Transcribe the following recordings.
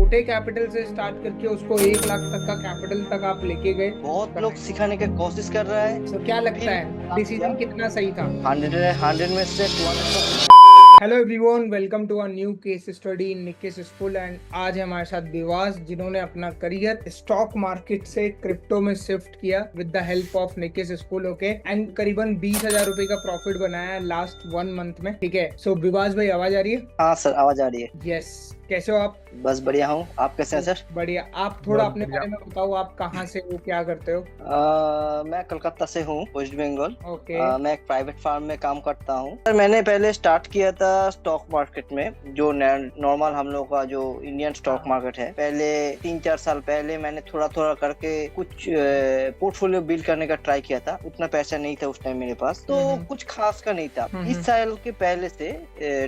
छोटे कैपिटल से स्टार्ट करके उसको 1 लाख तक का कैपिटल तक आप लेके गए। बहुत लोग सिखाने की कोशिश कर रहा है। तो क्या लगता है डिसीजन कितना सही था? 100 में से 200। Hello everyone, welcome to a new case study in Nikesh school. And आज है हमारे साथ विवास, जिन्होंने अपना करियर स्टॉक मार्केट से क्रिप्टो में शिफ्ट किया with the help of Nikesh school. Okay, and करीबन 20,000 रुपए का प्रॉफिट बनाया लास्ट 1 मंथ में। ठीक है, सो विवास भाई, आवाज आ रही है? हाँ सर, आवाज आ रही है। यस, कैसे हो आप? बस बढ़िया हूँ, आप कैसे हैं सर? बढ़िया। आप थोड़ा बहुत अपने बढ़िया। बारे में बताओ, आप कहाँ से हो, क्या करते हो? मैं कलकत्ता से हूँ, वेस्ट बंगाल। ओके। मैं एक प्राइवेट फार्म में काम करता हूँ सर। मैंने पहले स्टार्ट किया था स्टॉक मार्केट में, जो नॉर्मल हम लोग का जो इंडियन स्टॉक मार्केट है। पहले 3-4 साल पहले मैंने थोड़ा थोड़ा करके कुछ पोर्टफोलियो बिल्ड करने का ट्राई किया था। उतना पैसा नहीं था उस टाइम मेरे पास, तो कुछ खास का नहीं था। इस साल के पहले से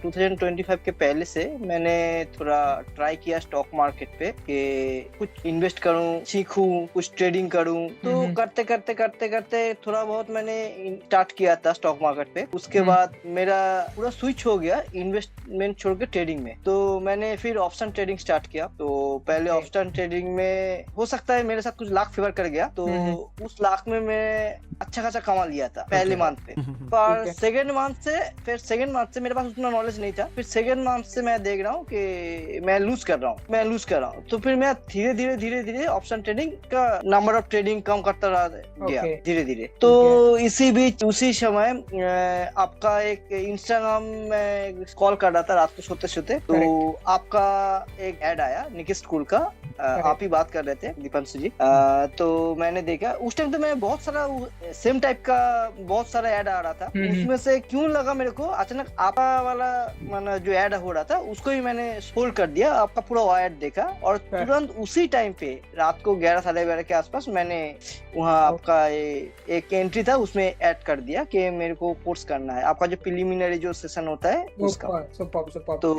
2025 के पहले से मैंने थोड़ा ट्राई किया स्टॉक मार्केट पे कि कुछ इन्वेस्ट करूं, सीखूं, कुछ ट्रेडिंग करूं। तो करते करते करते करते थोड़ा बहुत मैंने स्टार्ट किया था स्टॉक मार्केट पे। उसके बाद मेरा पूरा स्विच हो गया इन्वेस्टमेंट छोड़ के ट्रेडिंग में। तो मैंने फिर ऑप्शन ट्रेडिंग स्टार्ट किया। तो पहले ऑप्शन ट्रेडिंग में हो सकता है मेरे साथ कुछ लाख फेवर कर गया, तो उस लाख में मैं अच्छा खासा कमा लिया था पहले मंथ पे। पर सेकेंड मंथ से मेरे पास उतना नॉलेज नहीं था। फिर सेकेंड मंथ से मैं देख रहा हूँ कि मैं लूज कर रहा हूँ। तो फिर मैं धीरे धीरे ऑप्शन ट्रेडिंग का नंबर ऑफ ट्रेडिंग कम करता रहा गया धीरे धीरे। तो इसी बीच उसी समय आपका एक इंस्टाग्राम में कॉल कर रहा था रात को सोते सोते, तो आपका एक ऐड आया निकेश स्कूल का। आप ही बात कर रहे थे, दीपांशु जी। तो मैंने देखा उस टाइम तो मैं बहुत सारा सेम टाइप का बहुत सारा ऐड आ रहा था। उसमें से क्यों लगा मेरे को अचानक आपका वाला माना जो ऐड हो रहा था उसको ही मैंने होल्ड कर दिया। आपका पूरा ऐड देखा और तुरंत उसी टाइम पे रात को 11-11:30 के आसपास मैंने वहाँ आपका एक एंट्री था उसमें ऐड कर दिया कि मेरे को कोर्स करना है, आपका जो प्रिलिमिनरी जो सेशन होता है उसका। तो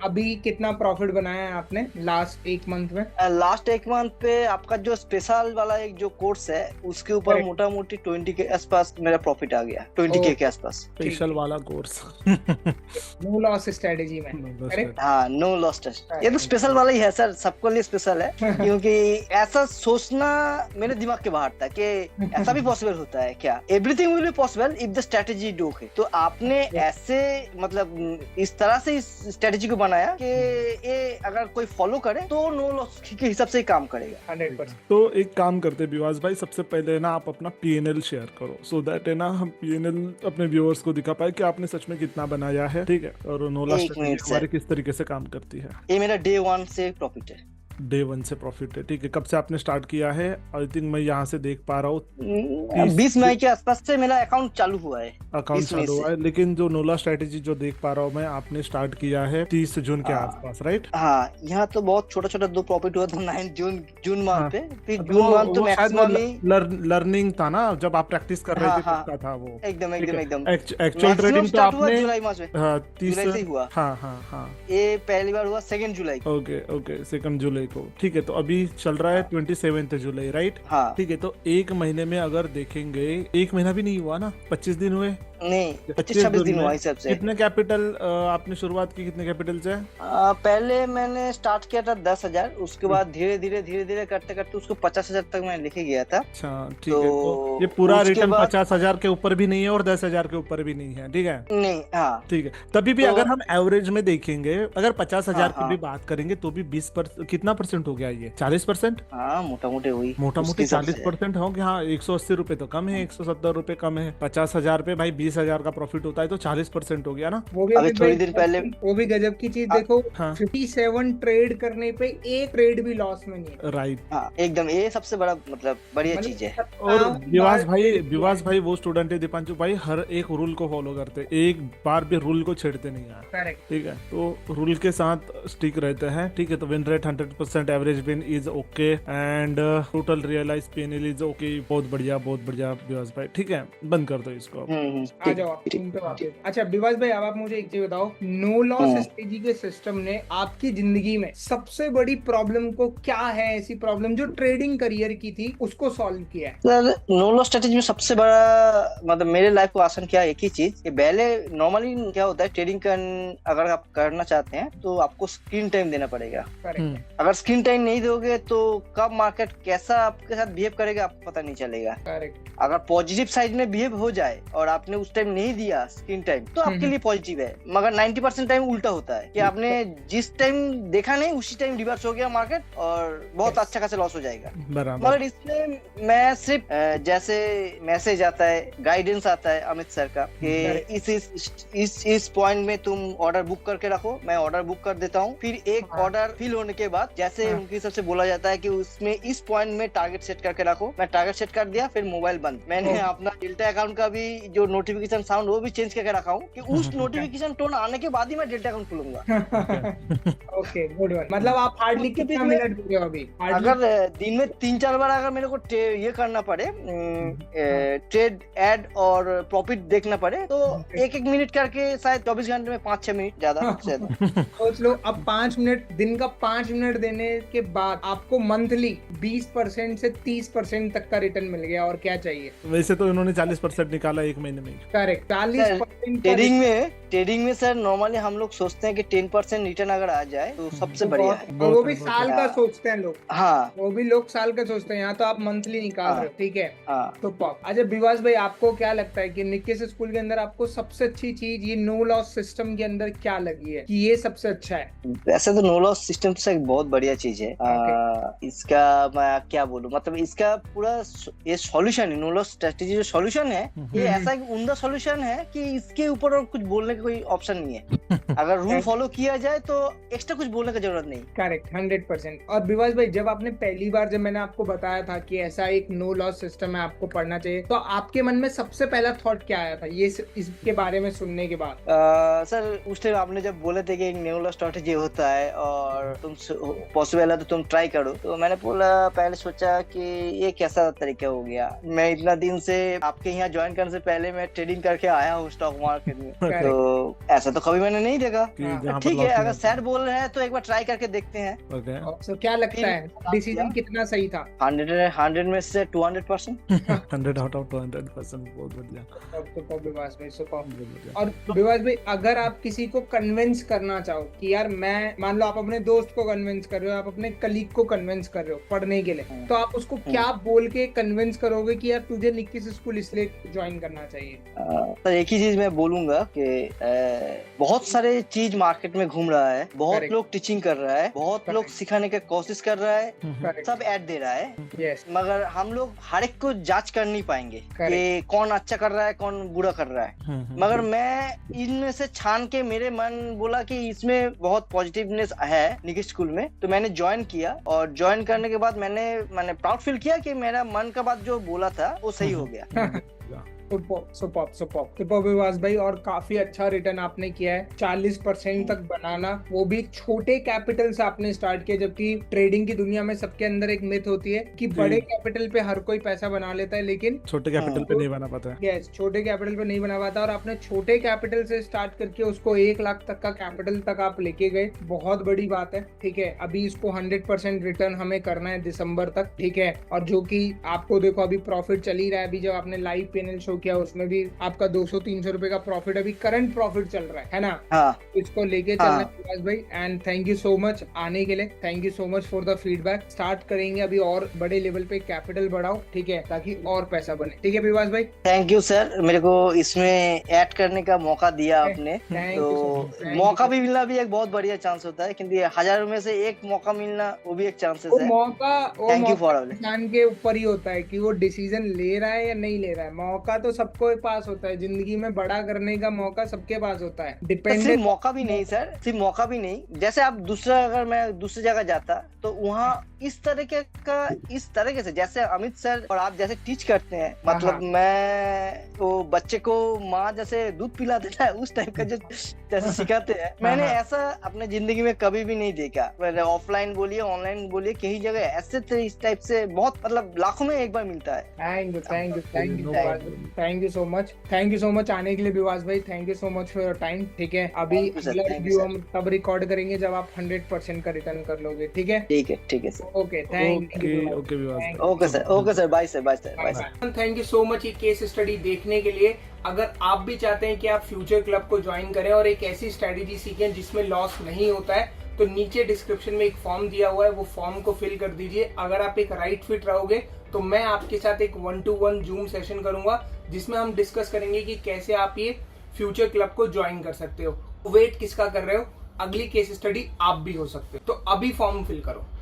अभी कितना प्रॉफिट बनाया है आपने लास्ट 1 मंथ में? लास्ट 1 मंथ पे आपका जो स्पेशल वाला एक जो कोर्स है उसके ऊपर मोटा मोटी 20 के आसपास मेरा प्रॉफिट आ गया, 20K के आसपास। स्पेशल वाला कोर्स। नो लॉस स्ट्रेटेजी में। हाँ, नो लॉस टेस्ट। ये तो स्पेशल वाला ही है सर, सबके लिए स्पेशल है। क्योंकि ऐसा सोचना मेरे दिमाग के बाहर था कि ऐसा भी पॉसिबल होता है क्या। Everything will be possible if the strategy do है। तो आपने ऐसे मतलब इस तरह से इस स्ट्रेटेजी को बनाया कि ये अगर कोई फॉलो करे तो नो लॉस के हिसाब से ही काम करेगा 100%। तो एक काम करते विवास भाई, सबसे पहले ना आप अपना पीएनएल शेयर करो, सो दैट है ना हम पीएनएल अपने व्यूअर्स को दिखा पाए कि आपने सच में कितना बनाया है। ठीक है, और नो लॉस स्ट्रेटेजी हमारे किस तरीके से काम करती है। ये मेरा डे 1 से प्रॉफिट है। डे 1 से प्रॉफिट है। ठीक है, कब से आपने स्टार्ट किया है? आई थिंक मैं यहाँ से देख पा रहा हूँ 20 मई के आसपास से मेरा अकाउंट चालू हुआ है। अकाउंट चालू हुआ है, लेकिन जो नोला स्ट्रेटेजी जो देख पा रहा हूँ मैं, आपने स्टार्ट किया है 30 जून के आसपास, राइट? हाँ, यहाँ तो बहुत छोटा छोटा 2 प्रॉफिट हुआ था 9 जून मंथ पे। फिर जून मंथ तो मैक्सिमम लर्निंग था ना, जब आप प्रैक्टिस कर रहे थे तब था वो। एकदम एक्चुअल ट्रेडिंग तो आपने जुलाई मास में 30 से हुआ। हाँ, ये पहली बार हुआ 2 जुलाई। ओके 2 जुलाई को। ठीक है, तो अभी चल रहा है 27 जुलाई, राइट? हाँ। ठीक है, तो एक महीने में अगर देखेंगे, एक महीना भी नहीं हुआ ना, 25 दिन हुए। नहीं, 25-26 दिन हुआ हिसाब से। कितने कैपिटल आपने शुरुआत की, कितने कैपिटल से? पहले मैंने स्टार्ट किया था 10,000, उसके बाद धीरे धीरे करते करते उसको 50,000 तक मैं लेके गया था। अच्छा, ठीक है। तो ये पूरा रिटर्न 50,000 के ऊपर भी नहीं है और 10,000 के ऊपर भी नहीं है, ठीक है? नहीं, हाँ, ठीक है। तभी भी अगर हम एवरेज में देखेंगे, अगर 50,000 की भी बात करेंगे तो भी 20% कितना परसेंट हो गया ये? 40%? हाँ, मोटा मोटी हुई, मोटा मोटी 40% हो गया। हाँ, 180 रुपए तो कम है, 170 रुपए कम है। 50,000 पे भाई 20,000 का प्रॉफिट होता है तो 40% हो गया ना। वो भी अभी थोड़ी देर पहले वो भी गजब की चीज देखो। हाँ। 57 ट्रेड करने पे एक ट्रेड भी लॉस में नहीं है। राइट, हाँ, एकदम ये सबसे बड़ा मतलब बढ़िया चीज है। और विवास भाई वो स्टूडेंट है दीपांशु भाई, हर एक रूल को फॉलो करते, एक बार भी रूल को छेड़ते नहीं है। करेक्ट। ठीक है, तो रूल के साथ स्टिक रहते हैं। ठीक है, तो win rate 100% 10% average pin is okay and total realise PNL is okay. बहुत बढ़िया विवास भाई। ठीक है, बंद कर दो इसको। आ जाओ आप टीम पे वापस। अच्छा विवास भाई, अब आप मुझे एक चीज बताओ, नो लॉस स्ट्रेटेजी के सिस्टम ने आपकी जिंदगी में सबसे बड़ी प्रॉब्लम को, क्या है ऐसी प्रॉब्लम जो ट्रेडिंग करियर की थी, उसको सॉल्व किया है? सर नो लॉस स्ट्रेटेजी में सबसे बड़ा मतलब मेरे लाइफ को आसान किया एक ही चीज कि पहले नॉर्मली क्या होता है, ट्रेडिंग अगर आप करना चाहते हैं तो आपको स्क्रीन टाइम देना पड़ेगा। अगर स्क्रीन टाइम नहीं दोगे तो कब मार्केट कैसा आपके साथ बिहेव करेगा आपको पता नहीं चलेगा। अगर पॉजिटिव साइड में बिहेव हो जाए और आपने उस टाइम नहीं दिया स्क्रीन टाइम तो आपके लिए पॉजिटिव है, मगर 90% टाइम उल्टा होता है कि आपने जिस टाइम देखा नहीं उसी टाइम रिवर्स हो गया मार्केट और बहुत अच्छा खासा लॉस हो जाएगा। मगर इसमें मैं सिर्फ जैसे मैसेज आता है, गाइडेंस आता है अमित सर का कि इस पॉइंट में तुम ऑर्डर बुक करके रखो, मैं ऑर्डर बुक कर देता हूँ। फिर एक ऑर्डर फिल होने के बाद जैसे उनकी हिसाब से बोला जाता है कि उसमें इस पॉइंट में टारगेट सेट करके रखो, मैं टारगेट सेट कर दिया, फिर मोबाइल बंद। मैंने अपना डेल्टा अकाउंट का भी जो नोटिफिकेशन साउंड वो भी चेंज करके रखा हूँ कि उस नोटिफिकेशन टोन आने के बाद ही मैं डेल्टा अकाउंट खोलूंगा। Okay, good one. मतलब आप हार्डली कितना मिनट दे रहे हो अभी? अगर दिन में 3-4 बार अगर मेरे को ये करना पड़े, ट्रेड एड और प्रॉफिट देखना पड़े, तो 1-1 मिनट करके शायद 24 घंटे में 5-6 मिनट ज्यादा से ज्यादा। सोच लो, अब 5 मिनट, दिन का 5 मिनट देने के बाद आपको मंथली 20% से 30% तक का रिटर्न मिल गया, और क्या चाहिए? वैसे तो इन्होंने 40% निकाला एक महीने में। करेक्ट, 40%। ट्रेडिंग में सर नॉर्मली हम लोग सोचते हैं कि 10% रिटर्न अगर आ जाए तो सबसे बढ़िया है। और वो भी साल का सोचते हैं लोग। हाँ, वो भी लोग साल का सोचते हैं, यहाँ तो आप मंथली निकाल रहे हो। ठीक है, तो अच्छा विवास भाई, आपको क्या लगता है कि निक्केस स्कूल के अंदर आपको सबसे अच्छी चीज ये नो लॉस सिस्टम के अंदर क्या लगी है कि ये सबसे अच्छा है? वैसे तो नो लॉस सिस्टम तो एक बहुत बढ़िया चीज है। इसका मैं क्या बोलूं, मतलब इसका पूरा ये सॉल्यूशन है, नो लॉस स्ट्रेटेजी जो सॉल्यूशन है, ये ऐसा एक उम्दा सॉल्यूशन है कि इसके ऊपर और कुछ बोलने का कोई ऑप्शन नहीं है। अगर रूल फॉलो किया जाए तो एक्स्ट्रा कुछ बोलने की जरूरत नहीं। करेक्ट, 100%। और विवास भाई, जब आपने पहली बार, जब मैंने आपको बताया था कि ऐसा एक नो लॉस सिस्टम है, आपको पढ़ना चाहिए, तो आपके मन में सबसे पहला थॉट क्या आया था ये इसके बारे में सुनने के बाद? सर उस टाइम आपने जब बोले थे कि एक नो लॉस स्ट्रेटेजी होता है और तुम पॉसिबल है तो तुम ट्राई करो, तो मैंने पहले सोचा कि ये कैसा तरीका हो गया। मैं इतना दिन से आपके यहाँ ज्वाइन करने से पहले मैं ट्रेडिंग करके आया हूँ स्टॉक मार्केट में, तो ऐसा तो कभी मैंने नहीं देखा। ठीक है, अगर सर बोल रहे हैं तो एक बार ट्राई करके देखते हैं। तो क्या लगता है डिसीजन कितना सही था? 100 में से 200%। 100 आउट ऑफ 200%। बहुत बढ़िया। विवास भाई, और विवास भाई, अगर आप किसी को कन्विंस करना चाहो कि यार मैं, मान लो आप अपने दोस्त को कन्विंस कर रहे हो, आप अपने कलीग को कन्विंस कर रहे हो पढ़ने के लिए, तो आप उसको क्या बोल के कन्विंस करोगे कि यार तुझे निक्केस स्कूल इसलिए ज्वाइन करना चाहिए? तो एक ही चीज मैं बोलूंगा कि बहुत सारे चीज मार्केट में घूम रहा है, बहुत लोग टीचिंग कर रहा है, बहुत लोग सिखाने की कोशिश कर रहा है, सब ऐड दे रहा है, मगर हम लोग हर एक को जांच कर नहीं पाएंगे कि कौन अच्छा कर रहा है कौन बुरा कर रहा है। मगर मैं इनमें से छान के मेरे मन बोला कि इसमें बहुत पॉजिटिवनेस है निक्केस स्कूल में, तो मैंने ज्वाइन किया। और ज्वाइन करने के बाद मैंने प्राउड फील किया कि मेरा मन का बात जो बोला था वो सही हो गया। सुपर विवास भाई, और काफी अच्छा रिटर्न आपने किया है, 40% तक बनाना, वो भी छोटे कैपिटल से आपने स्टार्ट किया, जबकि ट्रेडिंग की दुनिया में सबके अंदर एक मिथ होती है कि बड़े कैपिटल पे हर कोई पैसा बना लेता है, लेकिन छोटे कैपिटल पे नहीं बना पाता। यस, छोटे कैपिटल पे नहीं बना पाता, और आपने छोटे कैपिटल से स्टार्ट करके उसको 1 लाख तक का कैपिटल तक आप लेके गए, बहुत बड़ी बात है। ठीक है, अभी इसको 100% रिटर्न हमें करना है दिसंबर तक। ठीक है, और जो कि आपको देखो अभी प्रॉफिट चल ही रहा है, अभी जब आपने लाइव पैनल शो किया उसमें भी आपका 200-300 रुपए का प्रॉफिट अभी करंट प्रॉफिट चल रहा है ना? हाँ। इसको लेके चलना विकास भाई, and thank you so much आने के लिए, thank you so much for the feedback. Start करेंगे अभी और बड़े लेवल पे कैपिटल बढ़ाओ, ठीक है, ताकि और पैसा बने। ठीक है विकास भाई, थैंक यू सर, मेरे को इसमें ऐड करने का मौका दिया आपने, तो मौका भी मिलना भी एक बहुत बढ़िया चांस होता है, क्योंकि 1000 में से एक मौका मिलना वो भी एक चांसेस है। मौका थैंक यू फॉर इंसान के ऊपर ही होता है कि वो डिसीजन ले रहा है या नहीं ले रहा है। मौका तो तो सबको पास होता है, जिंदगी में बड़ा करने का मौका सबके पास होता है। सिर्फ डिपेंडेंट मौका भी नहीं सर, सिर्फ मौका भी नहीं, जैसे आप दूसरा, अगर मैं दूसरी जगह जाता तो वहाँ इस तरीके से जैसे अमित सर और आप जैसे टीच करते हैं, मतलब मैं वो बच्चे को माँ जैसे दूध पिलाते हैं उस टाइप का जो जैसे सिखाते हैं, मैंने ऐसा अपने जिंदगी में कभी भी नहीं देखा। मैंने ऑफलाइन बोलिए ऑनलाइन बोलिए कहीं जगह ऐसे थे इस टाइप से, बहुत मतलब लाखों में एक बार मिलता है। थैंक यू सो मच आने के लिए विवास भाई, thank you so much for your time. ठीक है, अभी अगला रिव्यू हम तब रिकॉर्ड करेंगे जब आप 100% का रिटर्न कर लोगे। ठीक है sir. Okay, thank you. Okay sir, bye sir. Thank you so much ये केस स्टडी देखने के लिए। अगर आप भी चाहते हैं कि आप फ्यूचर क्लब को ज्वाइन करें और एक ऐसी स्ट्रेटेजी सीखें जिसमें लॉस नहीं होता है, तो नीचे डिस्क्रिप्शन में एक फॉर्म दिया हुआ है, वो फॉर्म को फिल कर दीजिए। अगर आप एक राइट फिट रहोगे तो मैं आपके साथ एक 1-to-1 जूम सेशन करूंगा जिसमें हम डिस्कस करेंगे कि कैसे आप ये फ्यूचर क्लब को ज्वाइन कर सकते हो। वेट किसका कर रहे हो, अगली केस स्टडी आप भी हो सकते हो। तो अभी फॉर्म फिल करो।